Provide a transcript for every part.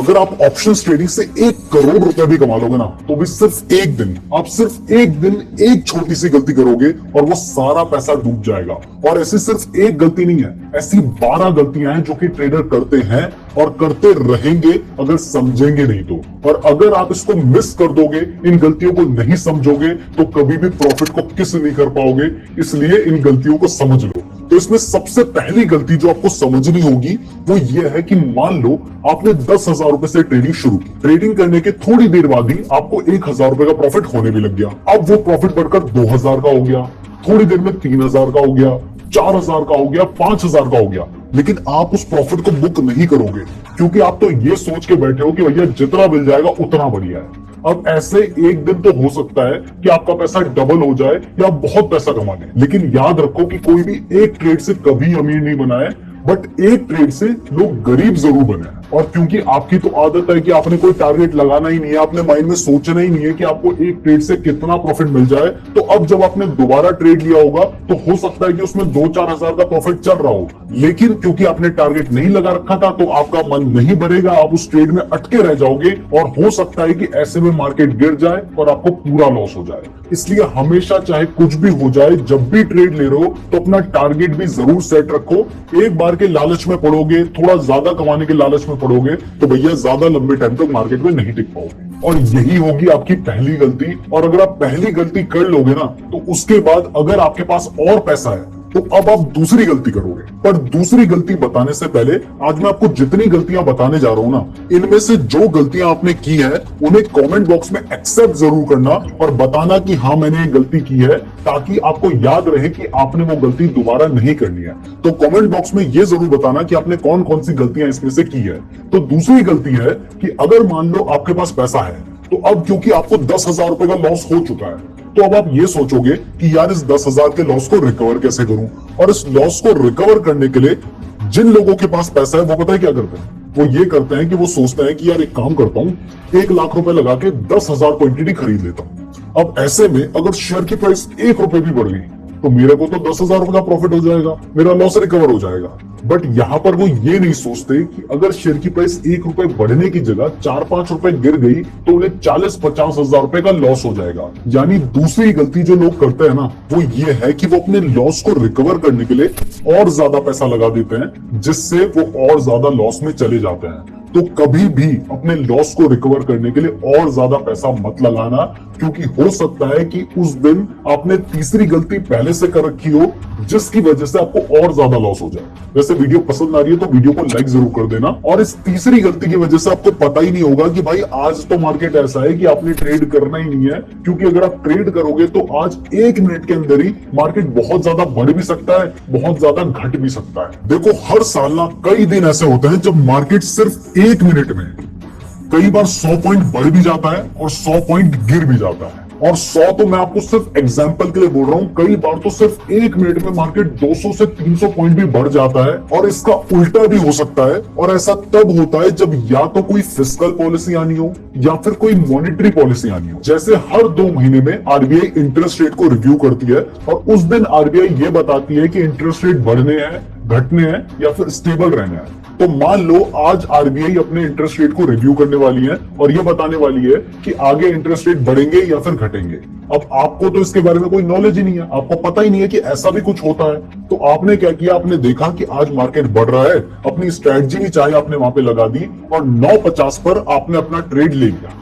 अगर आप option trading से 1 करोड़ रुपए भी कमा लोगे ना, तो भी सिर्फ एक दिन, आप सिर्फ एक दिन एक छोटी सी गलती करोगे और वो सारा पैसा डूब जाएगा। और ऐसी सिर्फ एक गलती नहीं है, ऐसी 12 गलतियां हैं जो कि ट्रेडर करते हैं और करते रहेंगे अगर समझेंगे नहीं तो। और अगर आप इसको मिस कर दोगे, इन गलतियों को नहीं समझोगे, तो कभी भी प्रॉफिट को किस नहीं कर पाओगे। इसलिए इन गलतियों को समझ लो। तो इसमें सबसे पहली गलती जो आपको समझनी होगी वो ये है कि मान लो आपने 10,000 रुपए से ट्रेडिंग शुरू की। ट्रेडिंग करने के थोड़ी देर बाद ही आपको 1,000 रुपए का प्रॉफिट होने भी लग गया। अब वो प्रॉफिट बढ़कर 2,000 का हो गया, थोड़ी देर में 3,000 का हो गया, 4,000 का हो गया, 5,000 का हो गया। लेकिन आप उस प्रॉफिट को बुक नहीं करोगे, क्योंकि आप तो ये सोच के बैठे हो कि भैया जितना मिल जाएगा उतना बढ़िया है। अब ऐसे एक दिन तो हो सकता है कि आपका पैसा डबल हो जाए या बहुत पैसा कमा लें, लेकिन याद रखो कि कोई भी एक ट्रेड से कभी अमीर नहीं बना है, बट एक ट्रेड से लोग गरीब जरूर बने हैं। और क्योंकि आपकी तो आदत है कि आपने कोई टारगेट लगाना ही नहीं है, आपने माइंड में सोचना ही नहीं है कि आपको एक ट्रेड से कितना प्रॉफिट मिल जाए, तो अब जब आपने दोबारा ट्रेड लिया होगा तो हो सकता है कि उसमें 2-4 हजार का प्रॉफिट चल रहा हो, लेकिन क्योंकि आपने टारगेट नहीं लगा रखा था तो आपका मन नहीं भरेगा, आप उस ट्रेड में अटके रह जाओगे और हो सकता है कि ऐसे में मार्केट गिर जाए और आपको पूरा लॉस हो जाए। इसलिए हमेशा चाहे कुछ भी हो जाए, जब भी ट्रेड ले रहे हो तो अपना टारगेट भी जरूर सेट रखो। एक बार के लालच में पड़ोगे, थोड़ा ज्यादा कमाने के लालच में पड़ोगे, तो भैया ज्यादा लंबे टाइम तक मार्केट में नहीं टिक पाओगे। और यही होगी आपकी पहली गलती। और अगर आप पहली गलती कर लोगे ना, तो उसके बाद अगर आपके पास और पैसा है तो अब आप दूसरी गलती करोगे। पर दूसरी गलती बताने से पहले आज मैं आपको जितनी गलतियां बताने जा रहा हूं ना, इनमें से जो गलतियां आपने की है उन्हें कमेंट बॉक्स में एक्सेप्ट जरूर करना और बताना कि हाँ मैंने ये गलती की है, ताकि आपको याद रहे कि आपने वो गलती दोबारा नहीं करनी है। तो कमेंट बॉक्स में ये जरूर बताना कि आपने कौन कौन सी गलतियां इसमें से की है। तो दूसरी गलती है कि अगर मान लो आपके पास पैसा है, तो अब क्योंकि आपको 10,000 रुपए का लॉस हो चुका है, तो अब आप ये सोचोगे कि यार इस 10,000 के लॉस को रिकवर कैसे करूं। और इस लॉस को रिकवर करने के लिए जिन लोगों के पास पैसा है वो पता है क्या करते हैं, वो ये करते हैं कि वो सोचते हैं कि यार एक काम करता हूं, 1,00,000 रुपए लगा के 10,000 क्वांटिटी खरीद लेता हूं। अब ऐसे में अगर शेयर की प्राइस 1 रुपए भी बढ़ गई तो मेरे को तो 10,000 रुपए का प्रॉफिट हो जाएगा, मेरा लॉस रिकवर हो जाएगा। बट यहाँ पर वो ये नहीं सोचते कि अगर शेयर की प्राइस 1 रुपए बढ़ने की जगह 4-5 रुपए गिर गई तो उन्हें 40-50 हजार रुपए का लॉस हो जाएगा। यानी दूसरी गलती जो लोग करते हैं ना, वो ये है कि वो अपने लॉस को रिकवर करने के लिए और ज्यादा पैसा लगा देते हैं, जिससे वो और ज्यादा लॉस में चले जाते हैं। तो कभी भी अपने लॉस को रिकवर करने के लिए और ज्यादा पैसा मत लगाना, क्योंकि हो सकता है कि उस दिन आपने तीसरी गलती पहले से कर रखी हो, जिसकी वजह से आपको और ज्यादा लॉस हो जाए। वैसे वीडियो पसंद आ रही है तो वीडियो को लाइक जरूर कर देना। और इस तीसरी गलती की वजह से आपको पता ही नहीं होगा कि भाई आज तो मार्केट ऐसा है कि आपने ट्रेड करना ही नहीं है, क्योंकि अगर आप ट्रेड करोगे तो आज 1 मिनट के अंदर ही मार्केट बहुत ज्यादा बढ़ भी सकता है, बहुत ज्यादा घट भी सकता है। देखो हर साल ना कई दिन ऐसे होते हैं जब मार्केट सिर्फ 1 मिनट में कई बार 100 पॉइंट बढ़ भी जाता है और 100 पॉइंट गिर भी जाता है। और 100 तो मैं आपको सिर्फ एग्जांपल के लिए बोल रहा हूं, कई बार तो सिर्फ 1 मिनट में मार्केट 200 से 300 पॉइंट भी बढ़ जाता है। और इसका उल्टा भी हो सकता है, और ऐसा तब होता है जब या तो कोई फिस्कल पॉलिसी आनी हो या फिर कोई मॉनेटरी पॉलिसी आनी हो। जैसे हर 2 महीने में आरबीआई इंटरेस्ट रेट को रिव्यू करती है और उस दिन आरबीआई ये बताती है कि इंटरेस्ट रेट बढ़ने हैं, घटने हैं या फिर स्टेबल रहने हैं। तो मान लो आज आरबीआई अपने इंटरेस्ट रेट को रिव्यू करने वाली है और ये बताने वाली है कि आगे इंटरेस्ट रेट बढ़ेंगे या फिर घटेंगे। अब आपको तो इसके बारे में कोई नॉलेज ही नहीं है, आपको पता ही नहीं है कि ऐसा भी कुछ होता है। तो आपने क्या किया, आपने देखा कि आज मार्केट बढ़ रहा है, अपनी स्ट्रैटेजी भी चाहे आपने वहां पे लगा दी और 9.50 पर आपने अपना ट्रेड ले लिया।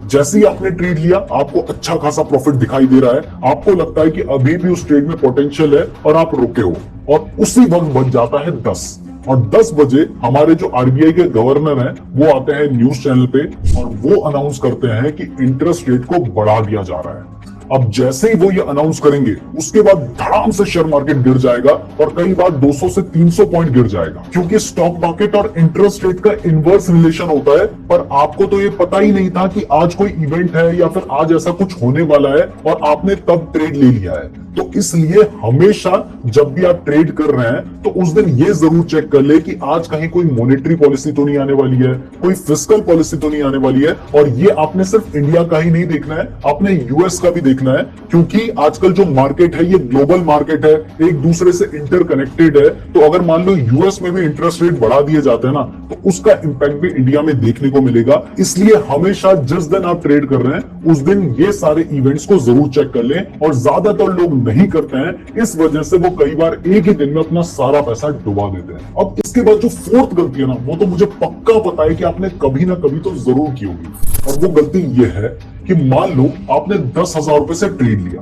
जैसे ही आपने ट्रेड लिया आपको अच्छा खासा प्रॉफिट दिखाई दे रहा है, आपको लगता है कि अभी भी उस ट्रेड में पोटेंशियल है और आप रुके हो, और उसी वक्त बच जाता है 10। और 10 बजे हमारे जो आरबीआई के गवर्नर हैं वो आते हैं न्यूज चैनल पे और वो अनाउंस करते हैं कि इंटरेस्ट रेट को बढ़ा दिया जा रहा है। अब जैसे ही वो ये अनाउंस करेंगे उसके बाद धड़ाम से शेयर मार्केट गिर जाएगा और कई बार 200 से 300 पॉइंट गिर जाएगा, क्योंकि स्टॉक मार्केट और इंटरेस्ट रेट का इनवर्स रिलेशन होता है। पर आपको तो ये पता ही नहीं था कि आज कोई इवेंट है या फिर आज ऐसा कुछ होने वाला है और आपने तब ट्रेड ले लिया है। तो इसलिए हमेशा जब भी आप ट्रेड कर रहे हैं तो उस दिन ये जरूर चेक कर ले कि आज कहीं कोई मॉनेटरी पॉलिसी तो नहीं आने वाली है, कोई फिस्कल पॉलिसी तो नहीं आने वाली है। और ये आपने सिर्फ इंडिया का ही नहीं देखना है, आपने यूएस का भी देखना देखना है, क्योंकि आजकल जो मार्केट है ये ग्लोबल मार्केट है, एक दूसरे से इंटरकनेक्टेड है। तो अगर मान लो यूएस में भी इंटरेस्ट रेट बढ़ा दिए जाते हैं ना, तो उसका इंपैक्ट भी इंडिया में देखने को मिलेगा। इसलिए हमेशा जिस दिन आप ट्रेड कर रहे हैं उस दिन ये सारे इवेंट्स को जरूर चेक कर लें, और ज्यादातर लोग नहीं करते हैं, इस वजह से वो कई बार एक ही दिन में अपना सारा पैसा डुबा देते हैं। अब इसके बाद जो फोर्थ गलती है ना, वो तो मुझे पक्का पता है कि आपने कभी ना कभी तो जरूर की होगी, और वो गलती ये है कि मान लो आपने 10,000 रुपए से ट्रेड लिया,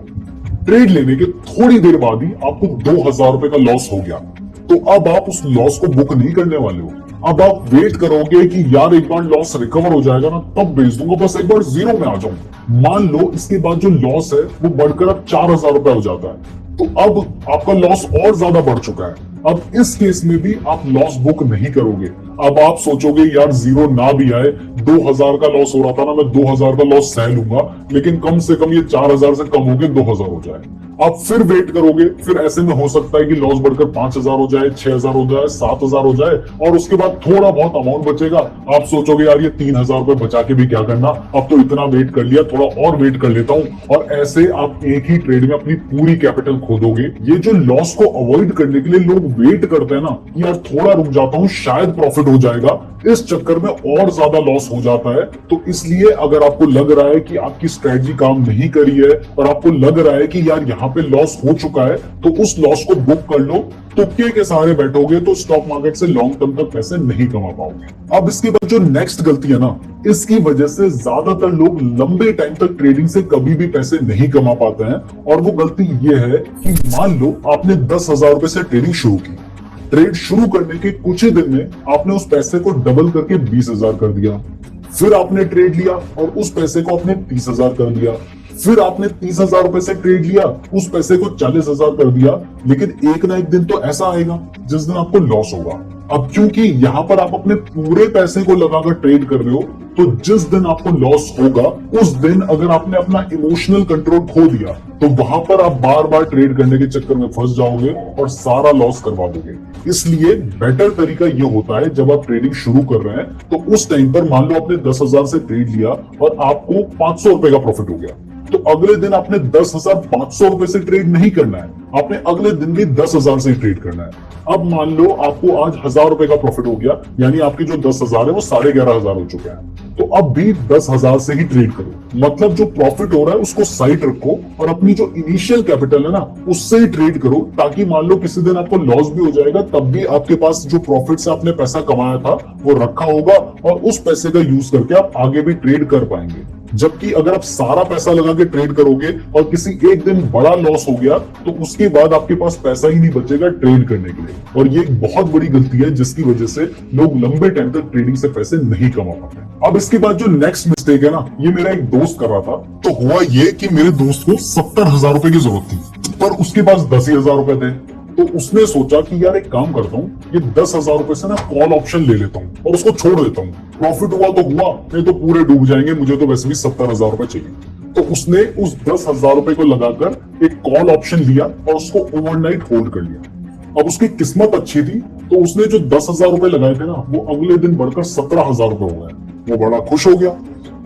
ट्रेड लेने के थोड़ी देर बाद ही आपको 2,000 रुपए का लॉस हो गया, तो अब आप उस लॉस को बुक नहीं करने वाले हो। अब आप वेट करोगे कि यार एक बार लॉस रिकवर हो जाएगा ना तब बेच दूंगा, बस एक बार जीरो में आ जाऊंगा। मान लो इसके बाद जो लॉस है वो बढ़कर अब 4,000 रुपए हो जाता है, तो अब आपका लॉस और ज्यादा बढ़ चुका है। अब इस केस में भी आप लॉस बुक नहीं करोगे। अब आप सोचोगे यार जीरो ना भी आए, 2,000 का लॉस हो रहा था ना, मैं 2,000 का लॉस सह लूंगा, लेकिन कम से कम ये 4,000 से कम होके 2,000 हो जाए। आप फिर वेट करोगे, फिर ऐसे में हो सकता है कि लॉस बढ़कर 5,000 हो जाए, 6,000 हो जाए, 7,000 हो जाए, और उसके बाद थोड़ा बहुत अमाउंट बचेगा। आप सोचोगे यार ये 3,000 रुपए बचा के भी क्या करना, अब तो इतना वेट कर लिया, थोड़ा और वेट कर लेता हूँ, और ऐसे आप एक ही ट्रेड में अपनी पूरी कैपिटल खो दोगे। ये जो लॉस को अवॉइड करने के लिए लोग वेट करते हैं ना, यार थोड़ा रुक जाता हूँ शायद प्रॉफिट हो जाएगा, इस चक्कर में और ज्यादा लॉस हो जाता है। तो इसलिए अगर आपको लग रहा है कि आपकी स्ट्रेटजी काम नहीं करी है, और आपको लग रहा है कि यार यहाँ पे लॉस हो चुका है, तो उस लॉस को बुक कर लो। तुक्के के सहारे बैठोगे तो स्टॉक मार्केट से लॉन्ग टर्म तक पैसे नहीं कमा पाओगे। अब इसके बाद जो नेक्स्ट गलती है ना, इसकी वजह से ज्यादातर लोग लंबे टाइम तक ट्रेडिंग से कभी भी पैसे नहीं कमा पाते हैं, और वो गलती ये है कि मान लो आपने 10,000 रुपए से ट्रेडिंग शुरू की, ट्रेड शुरू करने के कुछ ही दिन में आपने उस पैसे को डबल करके 20,000 कर दिया, फिर आपने ट्रेड लिया और उस पैसे को आपने 30,000 कर दिया, फिर आपने 30,000 रुपए से ट्रेड लिया, उस पैसे को 40,000 कर दिया। लेकिन एक ना एक दिन तो ऐसा आएगा जिस दिन आपको लॉस होगा। अब क्योंकि यहाँ पर आप अपने पूरे पैसे को लगाकर ट्रेड कर रहे हो, तो जिस दिन आपको लॉस होगा उस दिन अगर आपने अपना इमोशनल कंट्रोल खो दिया, तो वहां पर आप बार बार ट्रेड करने के चक्कर में फंस जाओगे और सारा लॉस करवा दोगे। इसलिए बेटर तरीका ये होता है, जब आप ट्रेडिंग शुरू कर रहे हैं तो उस टाइम पर मान लो आपने 10,000 से ट्रेड लिया और आपको 500 रुपए का प्रॉफिट हो गया, तो अगले दिन आपने 10,500 रुपए से ट्रेड नहीं करना है, आपने अगले दिन भी 10,000 से ट्रेड करना है। अब मान लो आपको आज 1,000 रुपए का प्रॉफिट हो गया, यानी आपके जो 10,000 है वो 11,500 हो चुके हैं, तो अब भी 10,000 से ही ट्रेड करो। मतलब जो प्रॉफिट हो रहा है उसको साइड रखो और अपनी जो इनिशियल कैपिटल है ना उससे ही ट्रेड करो, ताकि मान लो किसी दिन आपको लॉस भी हो जाएगा तब भी आपके पास जो प्रॉफिट से आपने पैसा कमाया था वो रखा होगा, और उस पैसे का यूज करके आप आगे भी ट्रेड कर पाएंगे। जबकि अगर आप सारा पैसा लगा के ट्रेड करोगे और किसी एक दिन बड़ा लॉस हो गया, तो उसके बाद आपके पास पैसा ही नहीं बचेगा ट्रेड करने के लिए, और ये एक बहुत बड़ी गलती है जिसकी वजह से लोग लंबे टाइम तक ट्रेडिंग से पैसे नहीं कमा पाते। अब इसके बाद जो नेक्स्ट मिस्टेक है ना, ये मेरा एक दोस्त कर रहा था। तो हुआ ये कि मेरे दोस्त को 70,000 रुपए की जरूरत थी, पर उसके पास 10,000 रुपए थे। तो उसने सोचा कि यार एक काम करता हूँ, ये 10,000 रुपए से ना कॉल ऑप्शन ले लेता हूँ और उसको छोड़ देता हूँ, प्रॉफिट हुआ तो हुआ, नहीं तो पूरे डूब जाएंगे, मुझे तो वैसे भी 70,000 रुपए चाहिए। तो उसने उस 10,000 रुपए को लगाकर एक कॉल ऑप्शन लिया और उसको ओवरनाइट होल्ड कर लिया। अब उसकी किस्मत अच्छी थी, तो उसने जो 10,000 रुपए लगाए थे ना, वो अगले दिन बढ़कर 17,000 रुपए हो गए। वो बड़ा खुश हो गया।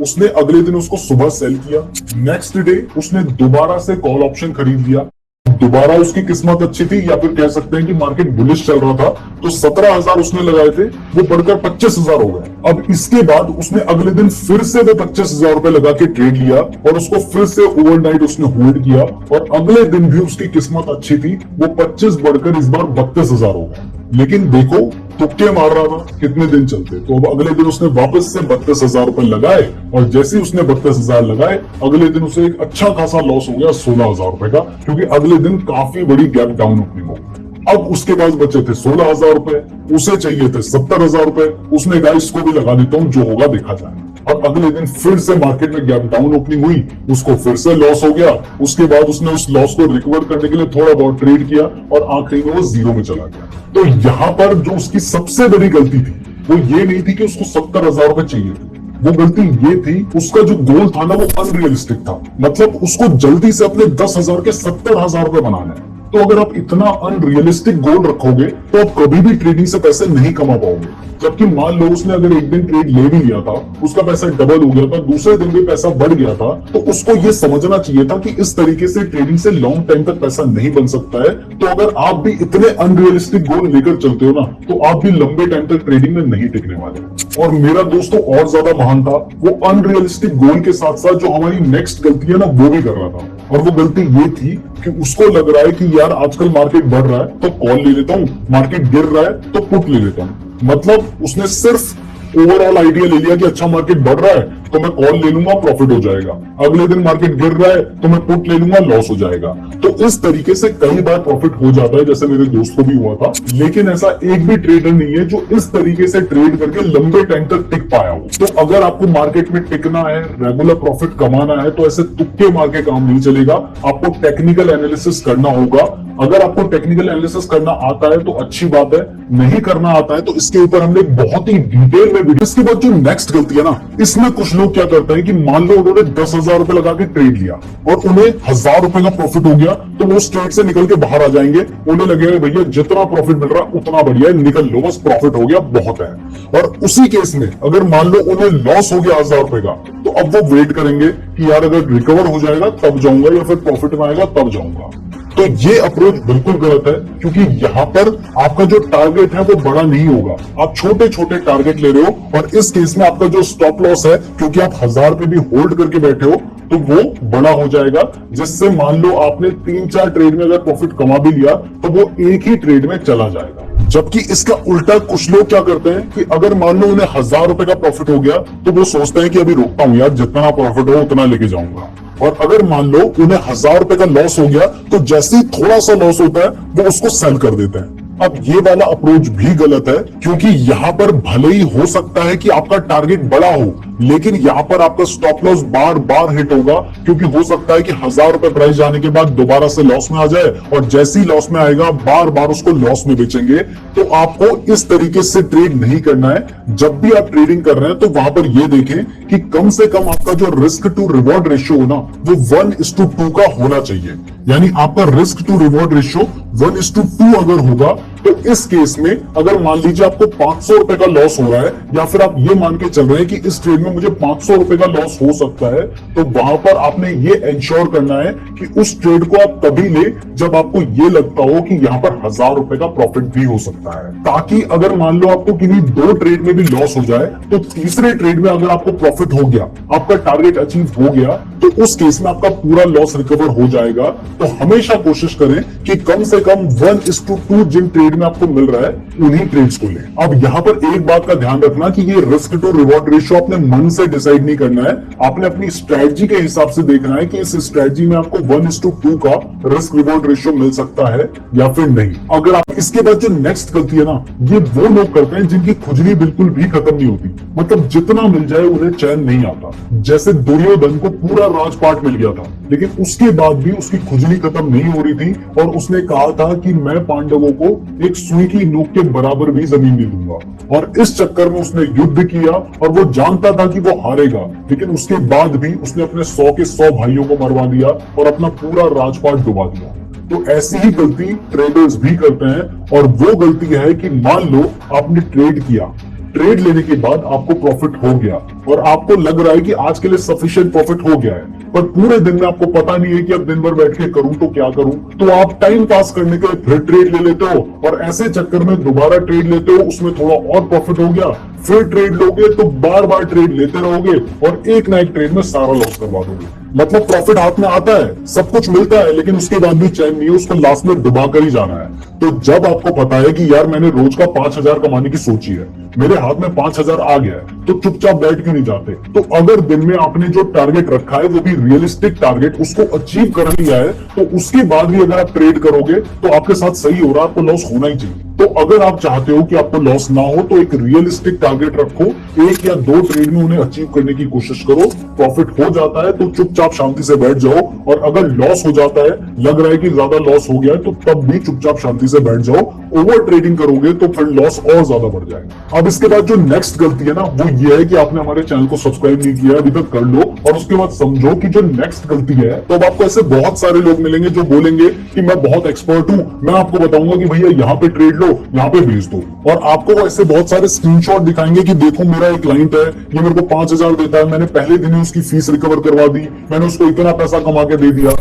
उसने अगले दिन उसको सुबह सेल किया, नेक्स्ट डे उसने दोबारा से कॉल ऑप्शन खरीद लिया। दोबारा उसकी किस्मत अच्छी थी, या फिर कह सकते हैं कि मार्केट बुलिश चल रहा था, तो 17,000 उसने लगाए थे वो बढ़कर 25,000 हो गए। अब इसके बाद उसने अगले दिन फिर से वो 25,000 रुपए लगा के ट्रेड लिया और उसको फिर से ओवरनाइट उसने होल्ड किया, और अगले दिन भी उसकी किस्मत अच्छी थी, वो 25 बढ़कर इस बार 32,000 हो गए। लेकिन देखो तुक्के मार रहा था, कितने दिन चलते। तो अब अगले दिन उसने वापस से 32,000 रुपए लगाए, और जैसे ही उसने 32,000 लगाए अगले दिन उसे एक अच्छा खासा लॉस हो गया 16,000 रुपए का, क्योंकि अगले दिन काफी बड़ी गैप डाउन ओपनिंग हो गई। अब उसके पास बचे थे 16,000 रुपए, उसे चाहिए थे 70,000 रुपए। उसने कहा इसको भी लगा देता हूँ, जो होगा देखा जाए। और अगले दिन फिर से मार्केट में गैप डाउन ओपनिंग हुई, उसको फिर से लॉस हो गया। उसके बाद उसने उस लॉस को रिकवर करने के लिए थोड़ा बहुत ट्रेड किया और आखिरी में वो जीरो में चला गया। तो यहाँ पर जो उसकी सबसे बड़ी गलती थी वो ये नहीं थी कि उसको 70,000 रुपए चाहिए थे, वो गलती ये थी उसका जो गोल था ना वो अनरियलिस्टिक था। मतलब उसको जल्दी से अपने 10,000 के 70,000 रुपए बनाना है। तो अगर आप इतना अनरियलिस्टिक गोल रखोगे तो आप कभी भी ट्रेडिंग से पैसे नहीं कमा पाओगे। जबकि मान लो उसने अगर एक दिन ट्रेड ले भी लिया था, उसका पैसा डबल हो गया था, दूसरे दिन भी पैसा बढ़ गया था, तो उसको ये समझना चाहिए था कि इस तरीके से ट्रेडिंग से लॉन्ग टाइम तक पैसा नहीं बन सकता है। तो अगर आप भी इतने अनरियलिस्टिक गोल लेकर चलते हो ना, तो आप भी लंबे टाइम तक ट्रेडिंग में नहीं टिकने वाले। और मेरा दोस्त तो और ज्यादा महान था, वो अनरियलिस्टिक गोल के साथ साथ जो हमारी नेक्स्ट गलती है ना, वो भी कर रहा था। और वो गलती ये थी कि उसको लग रहा है कि यार आजकल मार्केट बढ़ रहा है तो कॉल ले लेता हूं, मार्केट गिर रहा है तो पुट ले लेता हूं। मतलब उसने सिर्फ ओवरऑल आइडिया ले लिया कि अच्छा मार्केट बढ़ रहा है तो मैं कॉल ले लूंगा, प्रॉफिट हो जाएगा। अगले दिन मार्केट गिर रहा है तो मैं पुट ले लूंगा, लॉस हो जाएगा। तो इस तरीके से कई बार प्रॉफिट हो जाता है, जैसे मेरे दोस्त को भी हुआ था। लेकिन ऐसा एक भी ट्रेडर नहीं है जो इस तरीके से ट्रेड करके लंबे टाइम तक टिक पाया हो। तो अगर आपको मार्केट में टिकना है, रेगुलर प्रॉफिट कमाना है, तो ऐसे तुक्के मार के काम नहीं चलेगा। आपको टेक्निकल एनालिसिस करना होगा। अगर आपको टेक्निकल एनालिसिस करना आता है तो अच्छी बात है, नहीं करना आता है तो इसके ऊपर हमने बहुत ही डिटेल में वीडियो। इसके बाद जो नेक्स्ट गलती है ना, इसमें कुछ लोग क्या करते हैं कि मान लो उन्होंने 10,000 रुपए लगा के ट्रेड लिया और उन्हें 1,000 रुपए का प्रॉफिट हो गया, तो वो उस ट्रेड से निकल के बाहर आ जाएंगे। उन्हें लगेगा भैया जितना प्रॉफिट मिल रहा है उतना बढ़िया है, निकल लो, बस प्रॉफिट हो गया बहुत है। और उसी केस में अगर मान लो उन्हें लॉस हो गया 1,000 रुपए का, तो अब वो वेट करेंगे कि यार अगर रिकवर हो जाएगा तब जाऊंगा या फिर प्रॉफिट में आएगा तब जाऊंगा। तो ये अप्रोच बिल्कुल गलत है, क्योंकि यहाँ पर आपका जो टारगेट है वो बड़ा नहीं होगा। आप छोटे छोटे टारगेट ले रहे हो, और इस केस में आपका जो स्टॉप लॉस है, क्योंकि आप 1,000 रुपए भी होल्ड करके बैठे हो, तो वो बड़ा हो जाएगा। जिससे मान लो आपने 3-4 ट्रेड में अगर प्रॉफिट कमा भी लिया तो वो एक ही ट्रेड में चला जाएगा। जबकि इसका उल्टा कुछ लोग क्या करते हैं कि अगर मान लो उन्हें 1,000 रुपए का प्रॉफिट हो गया तो वो सोचते हैं कि अभी रोकता हूं यार, जितना प्रॉफिट हो उतना लेके जाऊंगा। और अगर मान लो उन्हें 1,000 रुपए का लॉस हो गया तो जैसे ही थोड़ा सा लॉस होता है वो उसको सेल कर देते हैं। अब ये वाला अप्रोच भी गलत है, क्योंकि यहाँ पर भले ही हो सकता है कि आपका टारगेट बड़ा हो, लेकिन यहाँ पर आपका स्टॉप लॉस बार बार हिट होगा। क्योंकि हो सकता है कि 1,000 रुपए प्राइस जाने के बाद दोबारा से लॉस में आ जाए, और जैसे ही लॉस में आएगा बार बार उसको लॉस में बेचेंगे। तो आपको इस तरीके से ट्रेड नहीं करना है। जब भी आप ट्रेडिंग कर रहे हैं तो वहां पर ये देखें कि कम से कम आपका जो रिस्क टू रिवॉर्ड रेशियो हो ना, वो 1:2 का होना चाहिए। यानी आपका रिस्क टू रिवॉर्ड रेशियो 1:2 अगर होगा, तो इस केस में अगर मान लीजिए आपको 500 रुपए का लॉस हो रहा है, या फिर आप ये मान के चल रहे हैं कि इस ट्रेड में मुझे 500 रुपए का लॉस हो सकता है, तो वहां पर आपने ये इंश्योर करना है कि उस ट्रेड को आप तभी ले जब आपको ये लगता हो कि यहाँ पर 1,000 रुपए का प्रॉफिट भी हो सकता है। ताकि अगर मान लो आपको किन्हीं 2 ट्रेड में भी लॉस हो जाए, तो तीसरे ट्रेड में अगर आपको प्रॉफिट हो गया, आपका टारगेट अचीव हो गया, तो उस केस में आपका पूरा लॉस रिकवर हो जाएगा। तो हमेशा कोशिश करें कि कम से कम 1:2 जिन ट्रेड में आपको मिल रहा है उन्हीं ट्रेड्स को लें। अब यहाँ पर एक बात का ध्यान रखना कि ये रिस्क टू रिवॉर्ड रेशियो अपने मन से डिसाइड नहीं करना है। आपने अपनी स्ट्रेटजी के हिसाब से देखना है कि इस स्ट्रेटजी में आपको 1:2 का रिस्क रिवॉर्ड रेशियो मिल सकता है या फिर नहीं। अगर आप इसके बाद जो नेक्स्ट गलती है ना, ये वो लोग करते हैं जिनकी खुजली बिल्कुल भी खत्म नहीं होती। मतलब जितना मिल जाए उन्हें चैन नहीं आता। जैसे दुर्योधन को पूरा राजपाट मिल गया था, लेकिन उसके बाद भी उसकी खुजली खत्म नहीं हो रही थी, और उसने कहा था कि मैं पांडवों को एक सुई की नोक के बराबर भी जमीन नहीं दूंगा। और इस चक्कर में उसने युद्ध किया, और वो जानता था कि वो हारेगा, लेकिन उसके बाद भी उसने अपने 100 के 100 भाइयों को मरवा दिया और अपना पूरा राजपाट डुबा दिया। तो ऐसी ही गलती ट्रेडर्स भी करते हैं। और वो गलती है कि मान लो आपने ट्रेड किया, ट्रेड लेने के बाद आपको प्रॉफिट हो गया और आपको लग रहा है कि आज के लिए सफिशिएंट प्रॉफिट हो गया है, पर पूरे दिन में आपको पता नहीं है कि अब दिन भर बैठ के करूं तो क्या करूं। तो आप टाइम पास करने के लिए फिर ट्रेड ले लेते हो, और ऐसे चक्कर में दोबारा ट्रेड लेते हो, उसमें थोड़ा और प्रॉफिट हो गया, फिर ट्रेड लोगे तो बार बार ट्रेड लेते रहोगे और एक ना एक ट्रेड में सारा लॉस करवा दोगे। मतलब प्रॉफिट हाथ में आता है, सब कुछ मिलता है, लेकिन उसके बाद भी चैन नहीं है, उसको लास्ट में डुबा कर ही जाना है। तो जब आपको पता है कि यार मैंने रोज का 5,000 कमाने की सोची है, मेरे हाथ में 5,000 आ गया है, तो चुपचाप बैठ क्यों नहीं जाते। तो अगर दिन में आपने जो टारगेट रखा है वो भी रियलिस्टिक टारगेट, उसको अचीव कर लिया है, तो उसके बाद भी अगर आप ट्रेड करोगे तो आपके साथ सही हो रहा है, आपको लॉस होना ही चाहिए। तो अगर आप चाहते हो कि आपको लॉस ना हो, तो एक रियलिस्टिक टारगेट रखो, 1 या 2 ट्रेड में उन्हें अचीव करने की कोशिश करो। प्रॉफिट हो जाता है तो चुपचाप शांति से बैठ जाओ, और अगर लॉस हो जाता है, लग रहा है कि ज्यादा लॉस हो गया है, तो तब भी चुपचाप शांति से बैठ जाओ ओवर ट्रेडिंग करोगे तो फिर लॉस और ज्यादा बढ़ जाएगा। अब इसके बाद जो नेक्स्ट गलती है ना वो ये है कि आपने हमारे चैनल को सब्सक्राइब नहीं किया अभी तक, कर लो और उसके बाद समझो कि जो नेक्स्ट गलती है, तो अब आपको ऐसे बहुत सारे लोग मिलेंगे जो बोलेंगे कि मैं बहुत एक्सपर्ट हूं, मैं आपको बताऊंगा कि भैया यहाँ पे ट्रेड लो, यहाँ पे भेज दो, और आपको वो ऐसे बहुत सारे स्क्रीनशॉट दिखाएंगे कि देखो मेरा एक क्लाइंट है, ये मेरे को 5,000 देता है, मैंने पहले दिन ही उसकी फीस रिकवर करवा दी, मैंने उसको इतना पैसा कमा के दे दिया।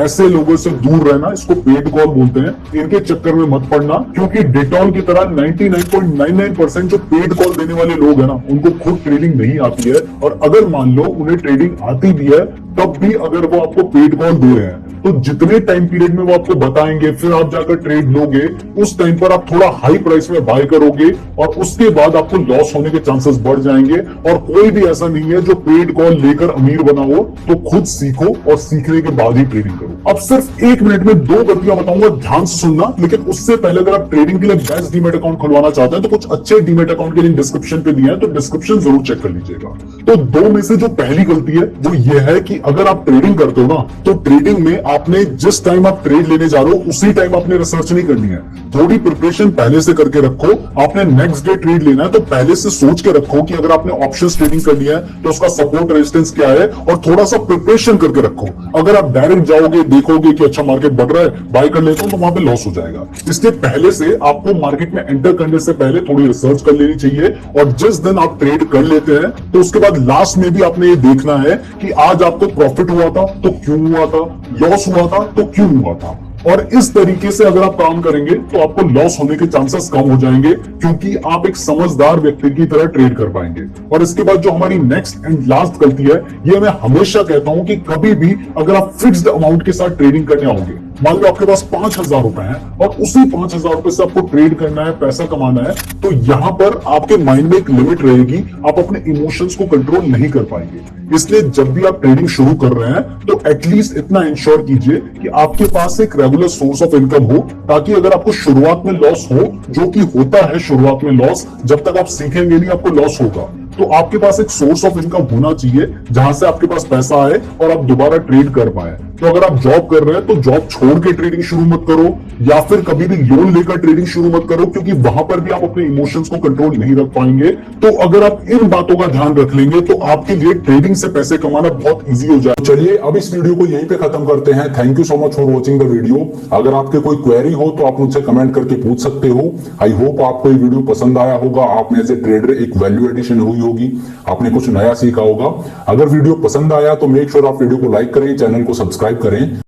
ऐसे लोगों से दूर रहना, इसको पेड कॉल बोलते हैं, इनके चक्कर में मत पड़ना, क्योंकि डेटॉल की तरह 99.99% जो पेड कॉल देने वाले लोग हैं ना, उनको खुद ट्रेडिंग नहीं आती है, और अगर मान लो उन्हें ट्रेडिंग आती भी है तब भी अगर वो आपको पेड कॉल दे रहे हैं तो जितने टाइम पीरियड में वो आपको बताएंगे फिर आप जाकर ट्रेड लोगे, उस टाइम पर आप थोड़ा हाई प्राइस में बाय करोगे और उसके बाद आपको लॉस होने के चांसेस बढ़ जाएंगे। और कोई भी ऐसा नहीं है जो पेड कॉल लेकर अमीर बना हो, तो खुद सीखो और सीखने के बाद ही ट्रेडिंग करो। अब सिर्फ 1 मिनट में 2 गलतियां बताऊंगा, ध्यान से सुनना, लेकिन उससे पहले अगर आप ट्रेडिंग के लिए बेस्ट डीमेट अकाउंट खुलवाना चाहते हैं तो कुछ अच्छे डीमेट अकाउंट के लिंक डिस्क्रिप्शन पे दिए हैं, तो डिस्क्रिप्शन जरूर चेक कर लीजिएगा। तो 2 में से जो पहली गलती है वो ये है कि अगर आप ट्रेडिंग करते हो ना, तो ट्रेडिंग में आपने जिस टाइम आप ट्रेड लेने जा रहे हो उसी टाइम आपने रिसर्च नहीं करनी है, थोड़ी प्रिपरेशन पहले से करके रखो। आपने नेक्स्ट डे ट्रेड लेना है तो पहले से सोच के रखो कि अगर आपने ऑप्शंस ट्रेडिंग करनी है तो उसका सपोर्ट रेजिस्टेंस क्या है, और थोड़ा सा प्रिपरेशन करके रखो। अगर आप डायरेक्ट जाओगे, देखोगे कि अच्छा मार्केट बढ़ रहा है, बाय कर लेता हूं, तो वहां पे लॉस हो जाएगा। इसलिए पहले से आपको मार्केट में एंटर करने से पहले थोड़ी रिसर्च कर लेनी चाहिए, और जिस दिन आप ट्रेड कर लेते हैं तो उसके बाद लास्ट में भी आपने ये देखना है कि आज आपको प्रॉफिट हुआ था तो क्यों हुआ था, लॉस हुआ था तो क्यों हुआ था। और इस तरीके से अगर आप काम करेंगे तो आपको लॉस होने के चांसेस कम हो जाएंगे, क्योंकि आप एक समझदार व्यक्ति की तरह ट्रेड कर पाएंगे। और इसके बाद जो हमारी नेक्स्ट एंड लास्ट गलती है, ये मैं हमेशा कहता हूं कि कभी भी अगर आप फिक्स्ड अमाउंट के साथ ट्रेडिंग करने आओगे, मान लो आपके पास 5,000 रुपए हैं और उसी 5,000 रुपए से आपको ट्रेड करना है, पैसा कमाना है, तो यहां पर आपके माइंड में एक लिमिट रहेगी, आप अपने इमोशंस को कंट्रोल नहीं कर पाएंगे। इसलिए जब भी आप ट्रेडिंग शुरू कर रहे हैं तो एटलीस्ट इतना इंश्योर कीजिए कि आपके पास एक रेगुलर सोर्स ऑफ इनकम हो, ताकि अगर आपको शुरुआत में लॉस हो, जो कि होता है शुरुआत में लॉस, जब तक आप सीखेंगे नहीं आपको लॉस होगा, तो आपके पास एक सोर्स ऑफ इनकम होना चाहिए जहां से आपके पास पैसा आए और आप दोबारा ट्रेड कर पाए। तो अगर आप जॉब कर रहे हैं तो जॉब छोड़ के ट्रेडिंग शुरू मत करो, या फिर कभी भी लोन लेकर ट्रेडिंग शुरू मत करो, क्योंकि वहां पर भी आप अपने इमोशंस को कंट्रोल नहीं रख पाएंगे। तो अगर आप इन बातों का ध्यान रख लेंगे तो आपके लिए ट्रेडिंग से पैसे कमाना बहुत इजी हो जाए। चलिए अब इस वीडियो को यहीं पे खत्म करते हैं। Thank you so much for watching the video. अगर आपके कोई क्वेरी हो तो आप मुझसे कमेंट करके पूछ सकते हो। आई होप आपको ये वीडियो पसंद आया होगा, आप में एज ए ट्रेडर एक वैल्यू एडिशन हुई होगी, आपने कुछ नया सीखा होगा। अगर वीडियो पसंद आया तो मेक श्योर आप वीडियो को लाइक करें, चैनल को सब्सक्राइब करें।